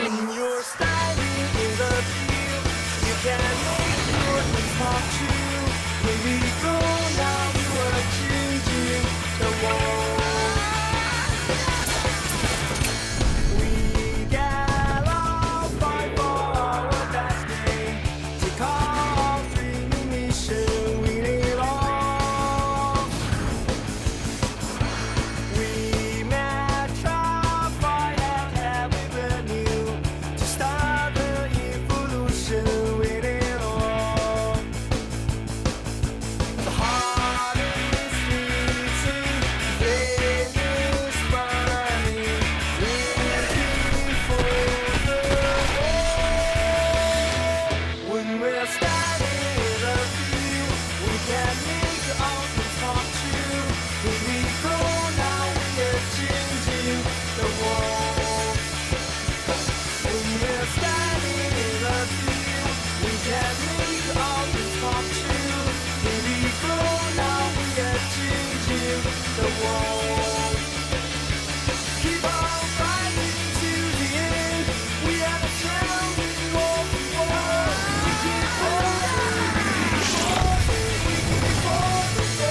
When you're standing in the field, you can make your dreams come true. When we grow now, we were changing the world. We get up, fight for our best day. Take our dreaming mission, win it all. We met, try, fight, and everyone new to start the evolution, win it all. The heart is beating, the flame is burning, waiting for the war. When we're standing in the field, we can make our dreams come true. When we grow now, we are changing the world. When we're standing in the field, we can make our dreams come true. When we grow now, we are changing the world. Keep on fighting to the end. We are the champions of the world. We keep fighting. We keep fighting.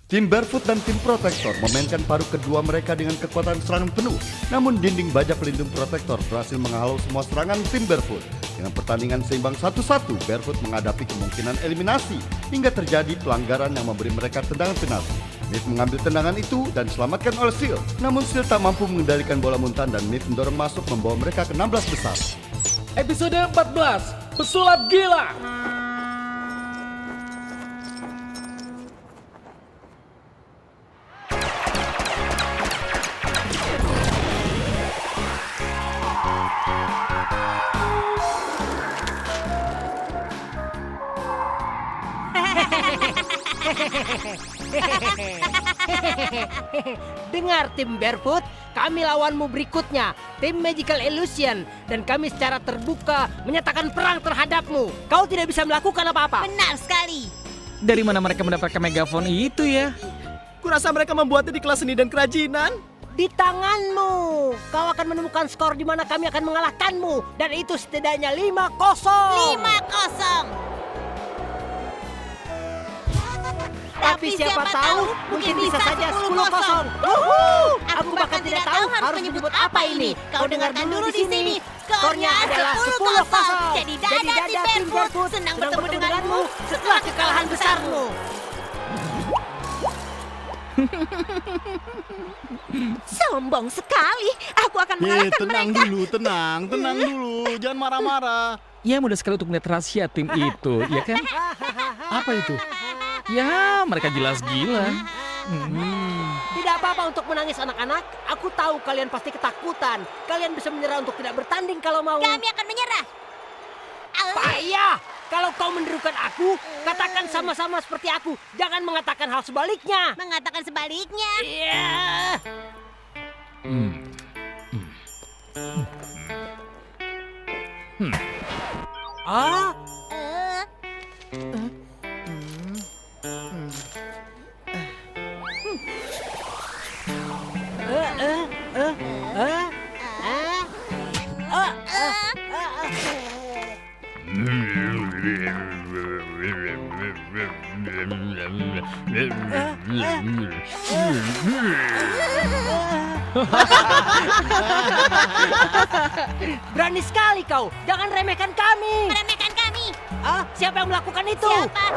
Tim Barefoot dan tim Protector memainkan paruh kedua mereka dengan kekuatan serangan penuh. Namun dinding baja pelindung Protector berhasil menghalau semua serangan tim Barefoot. Dengan pertandingan seimbang 1-1, Barefoot menghadapi kemungkinan eliminasi hingga terjadi pelanggaran yang memberi mereka tendangan penalti. Miff mengambil tendangan itu dan diselamatkan oleh Seal. Namun Seal tak mampu mengendalikan bola Muntan dan Miff mendorong masuk membawa mereka ke 16 besar. Episode 14, Pesulap Gila. Dengar tim Barefoot, kami lawanmu berikutnya, tim Magical Illusion, dan kami secara terbuka menyatakan perang terhadapmu. Kau tidak bisa melakukan apa-apa. Benar sekali. Dari mana mereka mendapatkan megafon itu ya? Kurasa mereka membuatnya di kelas seni dan kerajinan. Di tanganmu, kau akan menemukan skor di mana kami akan mengalahkanmu, dan itu setidaknya 5-0. 5-0. Tapi siapa tahu, mungkin bisa saja 10-0. Aku bahkan tidak tahu harus menyebut apa ini. Kau dengarkan dulu di sini. Skornya adalah 10-0. Jadi dadah tim Barefoot, senang bertemu denganmu setelah kekalahan besarmu. Sombong sekali. Aku akan mengalahkan tenang mereka. dulu, tenang dulu, jangan marah-marah. Ya mudah sekali untuk melihat rahasia tim itu, ya kan? Apa itu? Ya mereka jelas gila. Tidak apa-apa untuk menangis anak-anak. Aku tahu kalian pasti ketakutan. Kalian bisa menyerah untuk tidak bertanding kalau mau. Kami akan menyerah. Payah. Kalau kau menderukan aku, katakan sama-sama seperti aku. Jangan mengatakan hal sebaliknya. Mengatakan sebaliknya. Iya. Ah? Berani sekali kau. Jangan remehkan kami. Meremehkan kami. Siapa yang melakukan itu? Siapa?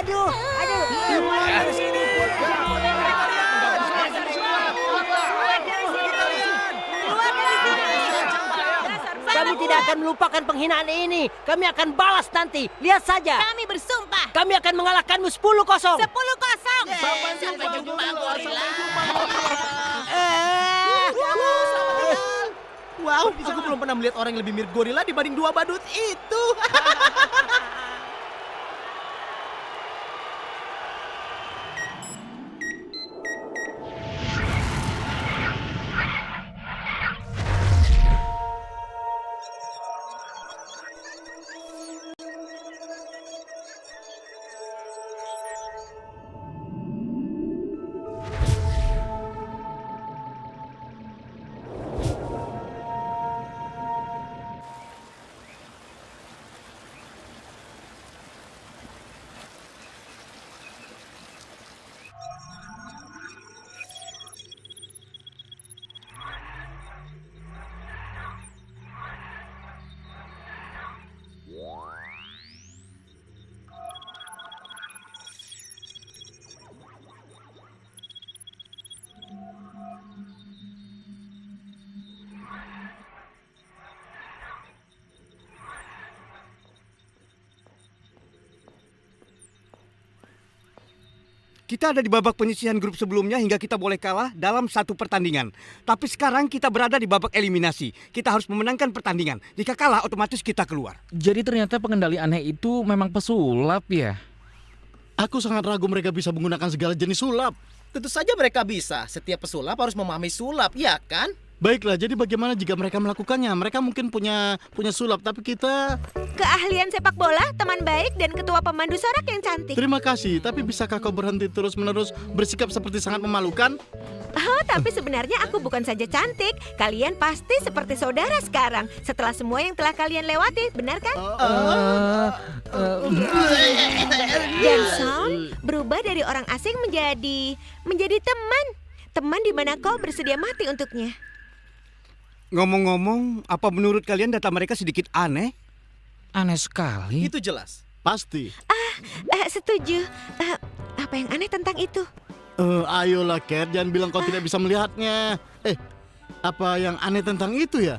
Aduh. Keluar dari sini. Kami tidak akan melupakan penghinaan ini. Kami akan balas nanti. Lihat saja. Kami bersumpah. Kami akan mengalahkanmu 10-0. 10-0. Sampai jumpa, gorila. Wow, aku belum pernah melihat orang yang lebih mirip gorila dibanding dua badut itu. Kita ada di babak penyisihan grup sebelumnya hingga kita boleh kalah dalam satu pertandingan. Tapi sekarang kita berada di babak eliminasi. Kita harus memenangkan pertandingan. Jika kalah, otomatis kita keluar. Jadi ternyata pengendali aneh itu memang pesulap ya? Aku sangat ragu mereka bisa menggunakan segala jenis sulap. Tentu saja mereka bisa. Setiap pesulap harus memahami sulap, ya kan? Baiklah, jadi bagaimana jika mereka melakukannya? Mereka mungkin punya sulap, tapi kita... Keahlian sepak bola, teman baik, dan ketua pemandu sorak yang cantik. Terima kasih, tapi bisakah kau berhenti terus-menerus bersikap seperti sangat memalukan? Oh, tapi sebenarnya aku bukan saja cantik. Kalian pasti seperti saudara sekarang. Setelah semua yang telah kalian lewati, benar kan? Dan Son berubah dari orang asing menjadi teman. Teman di mana kau bersedia mati untuknya. Ngomong-ngomong, apa menurut kalian data mereka sedikit aneh? Aneh sekali. Itu jelas. Pasti. Setuju. Apa yang aneh tentang itu? Ayolah Cat, jangan bilang kau tidak bisa melihatnya. Apa yang aneh tentang itu ya?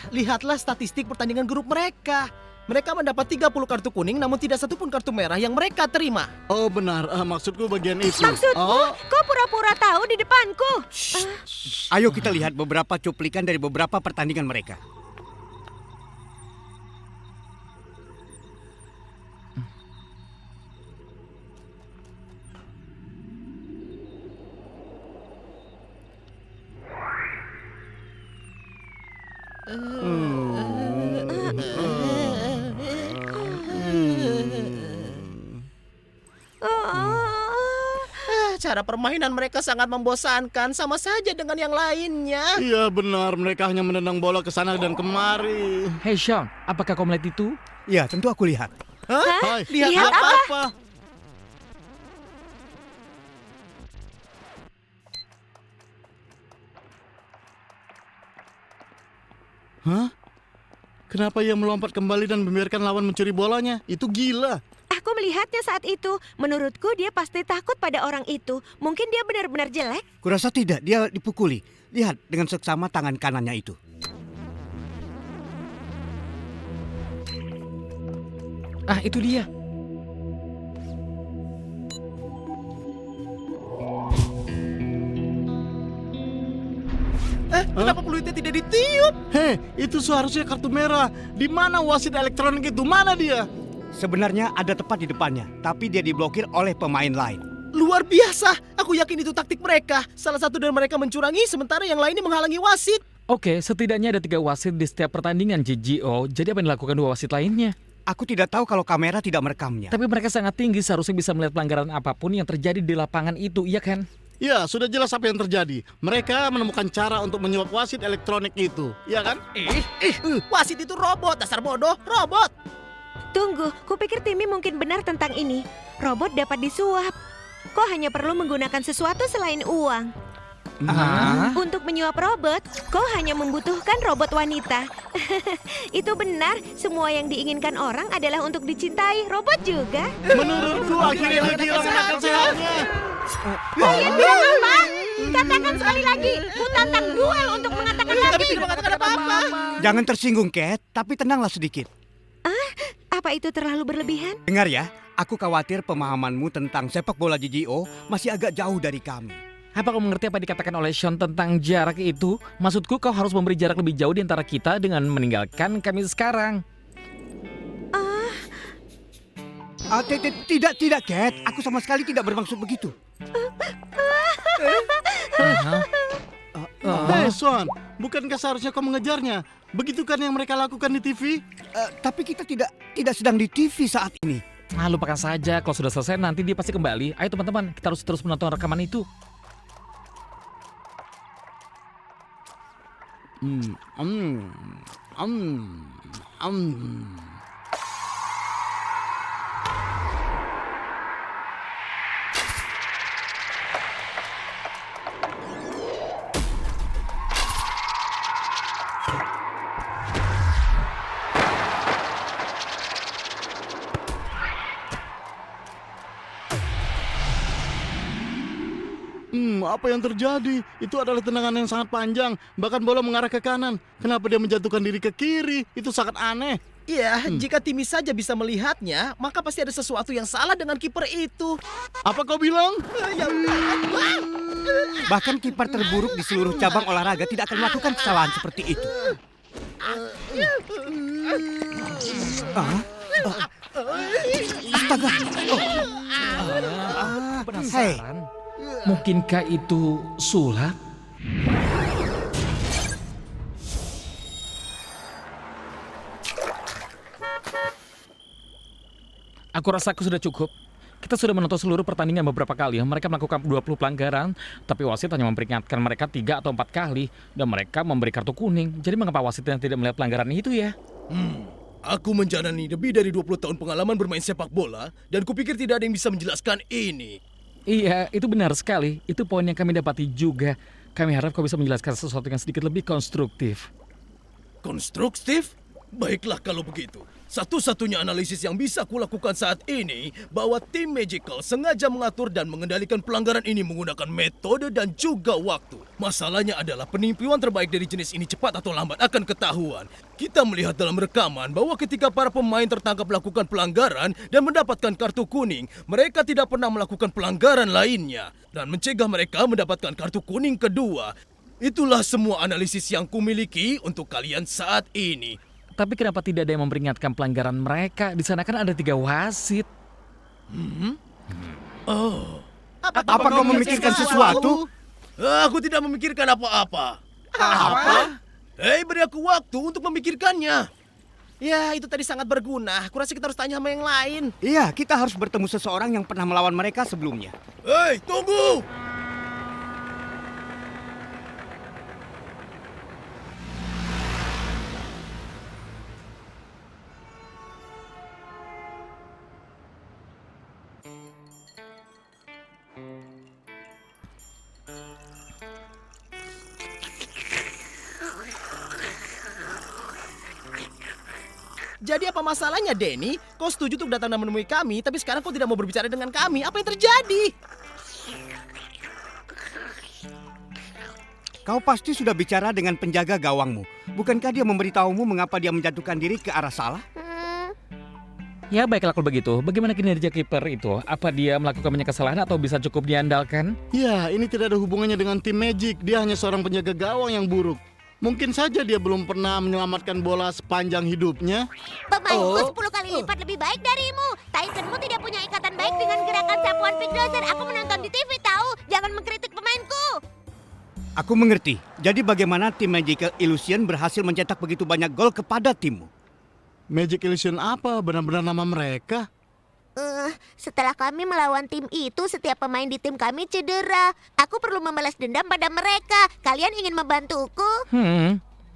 Lihatlah statistik pertandingan grup mereka. Mereka mendapat 30 kartu kuning namun tidak satupun kartu merah yang mereka terima. Oh benar, maksudku bagian itu. Maksudmu, kau pura-pura tahu di depanku. Ayo kita lihat beberapa cuplikan dari beberapa pertandingan mereka. Cara permainan mereka sangat membosankan, sama saja dengan yang lainnya. Iya benar, mereka hanya menendang bola ke sana dan kemari. Hey Sean, apakah kau melihat itu? Ya, tentu aku lihat. Hai, Lihat apa? Hah? Kenapa ia melompat kembali dan membiarkan lawan mencuri bolanya? Itu gila. Aku melihatnya saat itu. Menurutku dia pasti takut pada orang itu. Mungkin dia benar-benar jelek. Kurasa tidak, dia dipukuli. Lihat dengan seksama tangan kanannya itu. Itu dia. Kenapa peluitnya tidak ditiup? Hei, itu seharusnya kartu merah. Di mana wasit elektronik itu? Mana dia? Sebenarnya ada tepat di depannya, tapi dia diblokir oleh pemain lain. Luar biasa. Aku yakin itu taktik mereka. Salah satu dari mereka mencurangi, sementara yang lainnya menghalangi wasit. Oke, setidaknya ada 3 wasit di setiap pertandingan GGO. Jadi apa yang dilakukan 2 wasit lainnya? Aku tidak tahu kalau kamera tidak merekamnya. Tapi mereka sangat tinggi, seharusnya bisa melihat pelanggaran apapun yang terjadi di lapangan itu, iya kan? Ya, sudah jelas apa yang terjadi. Mereka menemukan cara untuk menyuap wasit elektronik itu, ya kan? Wasit itu robot, dasar bodoh, robot. Tunggu, kupikir Timmy mungkin benar tentang ini. Robot dapat disuap. Kau hanya perlu menggunakan sesuatu selain uang. Untuk menyuap robot, kau hanya membutuhkan robot wanita. Itu benar, semua yang diinginkan orang adalah untuk dicintai. Robot juga. Menurutku akhirnya dia hilang akal sehatnya. Kalian bilang apa? Katakan sekali lagi. Ku tantang duel untuk mengatakan Tapi lagi. tidak mengatakan apa-apa. Jangan tersinggung, Cat, tapi tenanglah sedikit. Apa itu terlalu berlebihan? Dengar ya, aku khawatir pemahamanmu tentang sepak bola GGO masih agak jauh dari kami. Apa kau mengerti apa dikatakan oleh Sean tentang jarak itu? Maksudku kau harus memberi jarak lebih jauh di antara kita dengan meninggalkan kami sekarang. Tidak, Cat. Aku sama sekali tidak bermaksud begitu. Hei Swan, bukankah seharusnya kau mengejarnya? Begitu kan yang mereka lakukan di TV? Tapi kita tidak sedang di TV saat ini. Lupakan saja, kalau sudah selesai nanti dia pasti kembali. Ayo teman-teman, kita harus terus menonton rekaman itu. Apa yang terjadi? Itu adalah tendangan yang sangat panjang. Bahkan bola mengarah ke kanan. Kenapa dia menjatuhkan diri ke kiri? Itu sangat aneh. Iya, jika Timmy saja bisa melihatnya, maka pasti ada sesuatu yang salah dengan kiper itu. Apa kau bilang? Ya, Bahkan kiper terburuk di seluruh cabang olahraga tidak akan melakukan kesalahan seperti itu. Astaga. Penasaran? Mungkinkah itu sulap? Aku rasa aku sudah cukup. Kita sudah menonton seluruh pertandingan beberapa kali. Mereka melakukan 20 pelanggaran, tapi wasit hanya memperingatkan mereka 3 atau 4 kali. Dan mereka memberi kartu kuning. Jadi mengapa wasit yang tidak melihat pelanggaran itu ya? Aku menjalani lebih dari 20 tahun pengalaman bermain sepak bola, dan kupikir tidak ada yang bisa menjelaskan ini. Iya, itu benar sekali. Itu poin yang kami dapati juga. Kami harap kau bisa menjelaskan sesuatu yang sedikit lebih konstruktif. Konstruktif? Baiklah kalau begitu. Satu-satunya analisis yang bisa kulakukan saat ini bahwa tim Magical sengaja mengatur dan mengendalikan pelanggaran ini menggunakan metode dan juga waktu. Masalahnya adalah penipuan terbaik dari jenis ini cepat atau lambat akan ketahuan. Kita melihat dalam rekaman bahwa ketika para pemain tertangkap melakukan pelanggaran dan mendapatkan kartu kuning, mereka tidak pernah melakukan pelanggaran lainnya dan mencegah mereka mendapatkan kartu kuning kedua. Itulah semua analisis yang kumiliki untuk kalian saat ini. Tapi kenapa tidak ada yang memperingatkan pelanggaran mereka? Di sana kan ada 3 wasit. Apa kau memikirkan sesuatu? Aku tidak memikirkan apa-apa. Apa? Hei, beri aku waktu untuk memikirkannya. Ya, itu tadi sangat berguna. Aku rasa kita harus tanya sama yang lain. Iya, kita harus bertemu seseorang yang pernah melawan mereka sebelumnya. Hei, tunggu! Jadi apa masalahnya, Denny? Kau setuju untuk datang dan menemui kami, tapi sekarang kau tidak mau berbicara dengan kami. Apa yang terjadi? Kau pasti sudah bicara dengan penjaga gawangmu. Bukankah dia memberitahumu mengapa dia menjatuhkan diri ke arah salah? Ya baiklah kalau begitu. Bagaimana kinerja kiper itu? Apa dia melakukan banyak kesalahan atau bisa cukup diandalkan? Ya, ini tidak ada hubungannya dengan tim Magic. Dia hanya seorang penjaga gawang yang buruk. Mungkin saja dia belum pernah menyelamatkan bola sepanjang hidupnya. Pemainku 10 kali lipat lebih baik darimu. Tysonmu tidak punya ikatan baik dengan gerakan sapuan bulldozer. Aku menonton di TV tahu. Jangan mengkritik pemainku. Aku mengerti. Jadi bagaimana tim Magical Illusion berhasil mencetak begitu banyak gol kepada timmu? Magic Illusion apa? Benar-benar nama mereka? Setelah kami melawan tim itu, setiap pemain di tim kami cedera. Aku perlu membalas dendam pada mereka. Kalian ingin membantuku?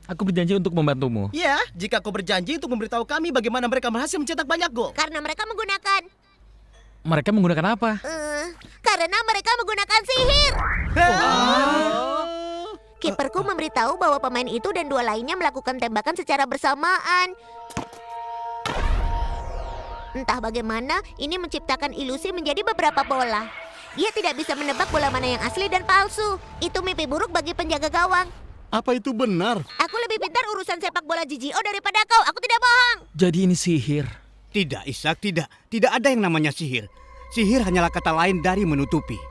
Aku berjanji untuk membantumu. Ya, jika kau berjanji untuk memberitahu kami bagaimana mereka berhasil mencetak banyak gol. Karena mereka menggunakan... Mereka menggunakan apa? Karena mereka menggunakan sihir. Kiperku memberitahu bahwa pemain itu dan 2 lainnya melakukan tembakan secara bersamaan. Entah bagaimana, ini menciptakan ilusi menjadi beberapa bola. Dia tidak bisa menebak bola mana yang asli dan palsu. Itu mimpi buruk bagi penjaga gawang. Apa itu benar? Aku lebih pintar urusan sepak bola GGO daripada kau. Aku tidak bohong. Jadi ini sihir. Tidak, Ishak, tidak. Tidak ada yang namanya sihir. Sihir hanyalah kata lain dari menutupi.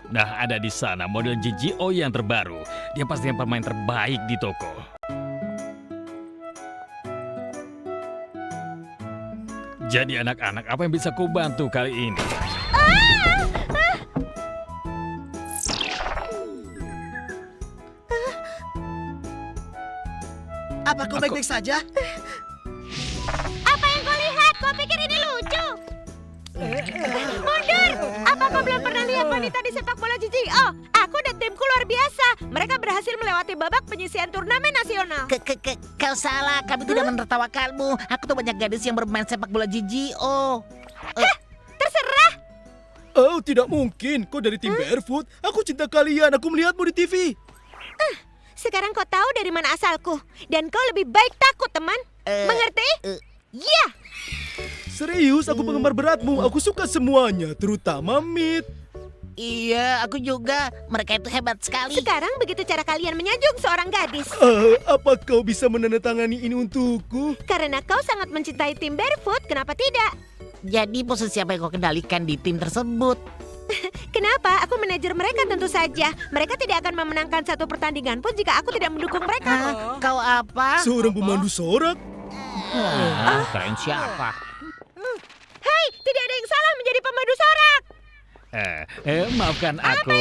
Nah, ada di sana model GGO yang terbaru. Dia pastinya pemain terbaik di toko. Jadi anak-anak, apa yang bisa ku bantu kali ini? Apa kau baik-baik saja? Apa yang kau lihat? Kau pikir ini lucu? Mundur! Apa kau belum pernah lihat wanita di sepak bola GGO? Aku dan timku luar biasa. Mereka berhasil melewati babak penyisihan turnamen nasional. Kau salah, kami tidak menertawakanmu. Aku tuh banyak gadis yang bermain sepak bola GGO. Terserah. Oh, tidak mungkin. Kau dari tim Barefoot. Aku cinta kalian. Aku melihatmu di TV. Sekarang kau tahu dari mana asalku. Dan kau lebih baik takut, teman. Mengerti? Ya. Serius, aku penggemar beratmu. Aku suka semuanya, terutama Meat. Iya, aku juga. Mereka itu hebat sekali. Sekarang begitu cara kalian menyanjung seorang gadis. Apa kau bisa menandatangani ini untukku? Karena kau sangat mencintai tim Barefoot, kenapa tidak? Jadi posisi apa yang kau kendalikan di tim tersebut? Kenapa? Aku manajer mereka tentu saja. Mereka tidak akan memenangkan satu pertandingan pun jika aku tidak mendukung mereka. Kau apa? Seorang pemandu sorak? Kalian siapa? Hai, tidak ada yang salah menjadi pemandu sorak. Maafkan aku.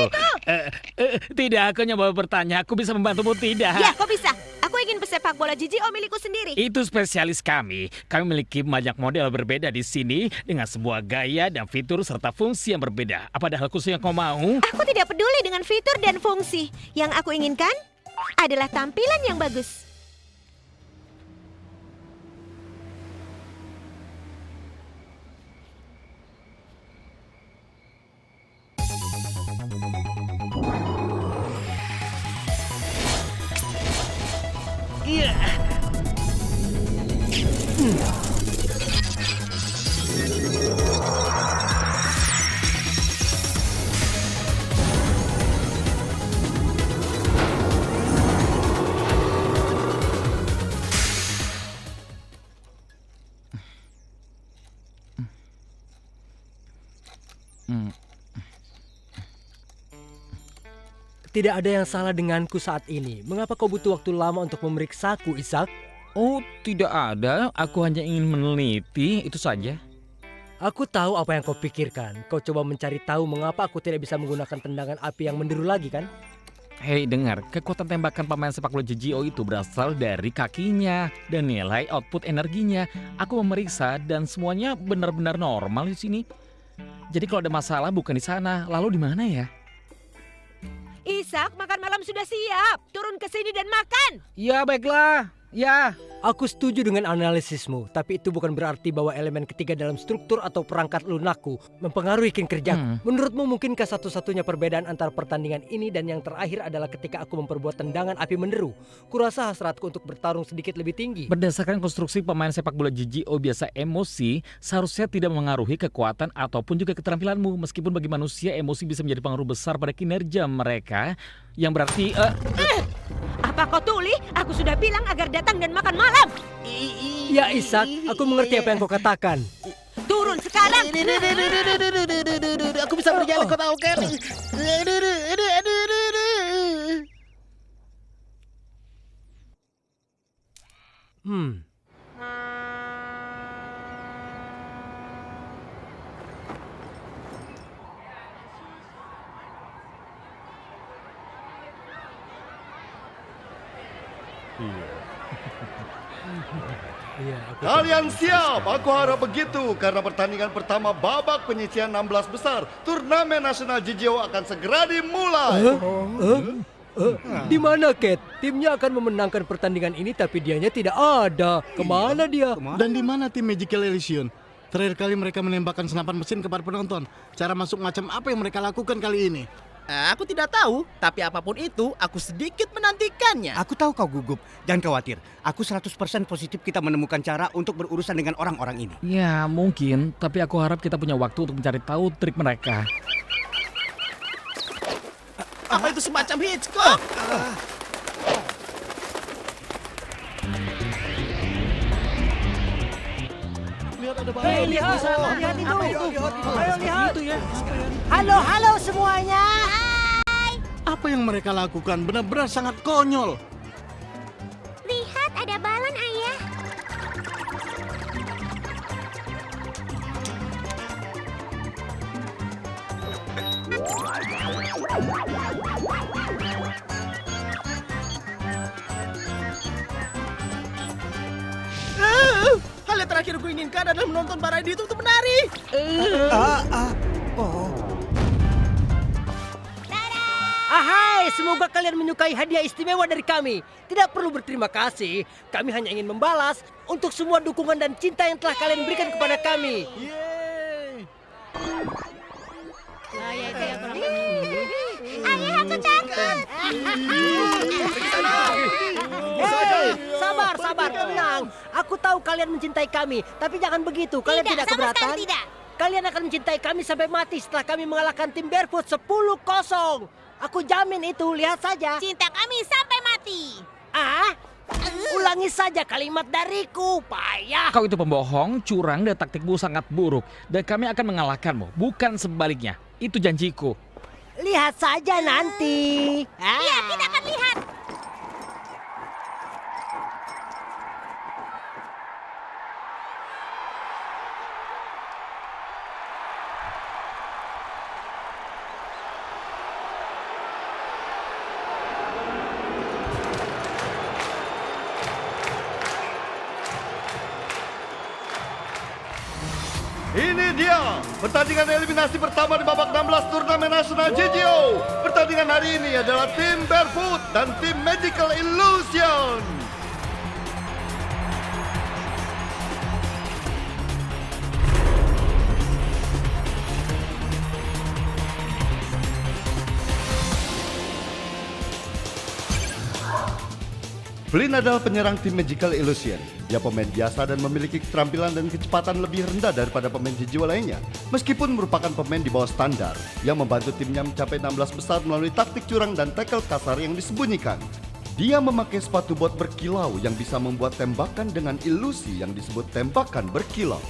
Tidak, aku nyoba bertanya. Aku bisa membantumu tidak? Ya, kau bisa. Aku ingin pesepak bola GGO milikku sendiri. Itu spesialis kami. Kami memiliki banyak model berbeda di sini dengan sebuah gaya dan fitur serta fungsi yang berbeda. Apa ada hal khusus yang kau mau? Aku tidak peduli dengan fitur dan fungsi. Yang aku inginkan adalah tampilan yang bagus. Tidak ada yang salah denganku saat ini. Mengapa kau butuh waktu lama untuk memeriksaku, Isaac? Oh, tidak ada. Aku hanya ingin meneliti, itu saja. Aku tahu apa yang kau pikirkan. Kau coba mencari tahu mengapa aku tidak bisa menggunakan tendangan api yang menderu lagi, kan? Hei, dengar. Kekuatan tembakan pemain sepak bola GGO itu berasal dari kakinya dan nilai output energinya. Aku memeriksa dan semuanya benar-benar normal di sini. Jadi kalau ada masalah bukan di sana, lalu di mana ya? Isaac, makan malam sudah siap. Turun ke sini dan makan. Ya, baiklah. Ya. Aku setuju dengan analisismu, tapi itu bukan berarti bahwa elemen ketiga dalam struktur atau perangkat lunakku mempengaruhi kinerjaku. Menurutmu mungkinkah satu-satunya perbedaan antara pertandingan ini dan yang terakhir adalah ketika aku memperbuat tendangan api menderu? Kurasa hasratku untuk bertarung sedikit lebih tinggi. Berdasarkan konstruksi pemain sepak bola GGO biasa, emosi seharusnya tidak mengaruhi kekuatan ataupun juga keterampilanmu. Meskipun bagi manusia emosi bisa menjadi pengaruh besar pada kinerja mereka, yang berarti Apa kau tuli? Aku sudah bilang agar datang dan makan malam. Ya Isaac, aku mengerti apa yang kau katakan. Turun sekarang. Aku bisa berjalan, kau tahu kan? Kalian siap? Aku harap begitu karena pertandingan pertama babak penyisihan 16 besar turnamen nasional GGO akan segera dimulai. Di mana Cat? Timnya akan memenangkan pertandingan ini tapi dianya tidak ada. Kemana dia? Dan di mana tim Magical Elysion? Terakhir kali mereka menembakkan senapan mesin kepada penonton. Cara masuk macam apa yang mereka lakukan kali ini? Aku tidak tahu, tapi apapun itu, aku sedikit menantikannya. Aku tahu kau gugup. Jangan khawatir. Aku 100% positif kita menemukan cara untuk berurusan dengan orang-orang ini. ya mungkin, tapi aku harap kita punya waktu untuk mencari tahu trik mereka. Apa itu semacam Hitchcock? Hei, lihat itu. Ayo lihat. Halo semuanya. Apa yang mereka lakukan benar-benar sangat konyol. Lihat, ada balon, Ayah. Hal yang terakhir aku inginkan adalah menonton para itu untuk menari. Ahai, semoga kalian menyukai hadiah istimewa dari kami. Tidak perlu berterima kasih. Kami hanya ingin membalas untuk semua dukungan dan cinta yang telah kalian berikan kepada kami. Ayah, aku takut. Hei, sabar, tenang. Aku tahu kalian mencintai kami, tapi jangan begitu. Kalian Tidak, tidak sama keberatan? sekali tidak. Kalian akan mencintai kami sampai mati setelah kami mengalahkan tim Barefoot 10-0. Aku jamin itu, lihat saja. Cinta kami sampai mati. Ulangi saja kalimat dariku, payah. Kau itu pembohong, curang, dan taktikmu sangat buruk. Dan kami akan mengalahkanmu, bukan sebaliknya. Itu janjiku. Lihat saja nanti. Iya, kita akan lihat. Ini dia pertandingan eliminasi pertama di babak 16 turnamen nasional JGO. Pertandingan hari ini adalah tim Barefoot dan tim Magical Illusion. Flynn adalah penyerang tim Magical Illusion. Dia pemain biasa dan memiliki keterampilan dan kecepatan lebih rendah daripada pemain JGO lainnya. Meskipun merupakan pemain di bawah standar, yang membantu timnya mencapai 16 besar melalui taktik curang dan tackle kasar yang disembunyikan. Dia memakai sepatu bot berkilau yang bisa membuat tembakan dengan ilusi yang disebut tembakan berkilau.